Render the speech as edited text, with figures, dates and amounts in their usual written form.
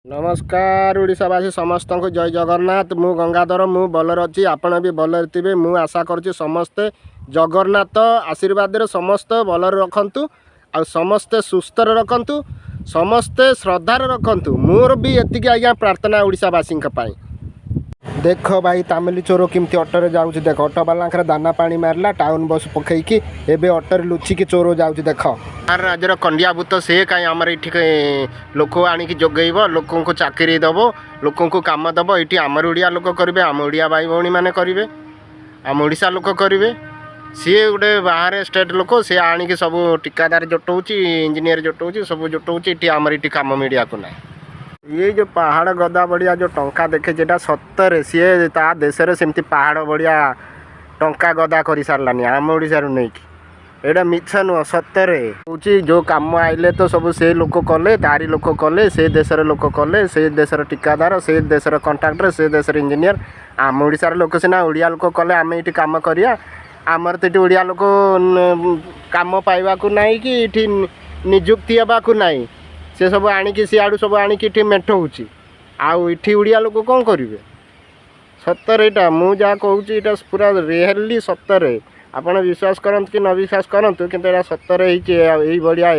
नमस्कार ओडिशावासी समस्त को जय जगन्नाथ। मु गंगाधर मु भलर अच्छी आपण भी भलर थे। मु आशा करुँची समस्ते जगन्नाथ आशीर्वाद समस्त भलर रखंतु आ समस्ते सुस्थ रखंतु समस्ते श्रद्धार रखंतु। मोर भी एतिक आज्ञा प्रार्थना ओडिशावासी देख भाई तामिली चोर किमती अटोरे जाऊँ। देख अटो बाला दाना पानी मारला टाउन बस पकईकी एवं अटोरे लुचिकी चोर जाऊँ। देख आर राज्यर कंडिया भूत सी कहीं आम ये लोक आणिक जोगेब लोक चाकरी दब लोक कम दब ये आम ओडिया लोक करेंगे आम ओडिया भाई भौणी मैंने करेंगे आम ओडिशा लोक करेंगे। सी गोटे बाहर स्टेट लोक सी आणिक सब टिकादार जोटौची इंजीनियर जोटौची सब जोटौची ये आमर ये कम मीडिया को ना। ये जो पहाड़ गदा बढ़िया जो टंका देखे जेटा सत्तरे सी ता देश में सेमती पहाड़ बढ़िया टंका गदा कर सारानी आम ओडिशा नहीं कि एटा मिछ नुह सत्तरे हूँ। जो कम आइले तो सब से लोक कले तारी लोक कले से देशर लोक कले से देशर टिकादार से देशर कंट्राक्टर से देशर इंजीनियर आम ओडिशार लोक सीना ओडिया लोक कले आम ये कम करिया आमर तो ये ओडिया लोक कम पाइबा नहीं कि ये निजुक्ति होगा नहीं से सब आणिकी सियाड़ू सब आणिकी मेट हो आठी ओडिया लोक कौन करेंगे सत्तर यहाँ मुझा कहूँ पूरा रियली सत्तर। आपड़ विश्वास करते कि न विश्वास करतु कि सत्तर यही बढ़िया।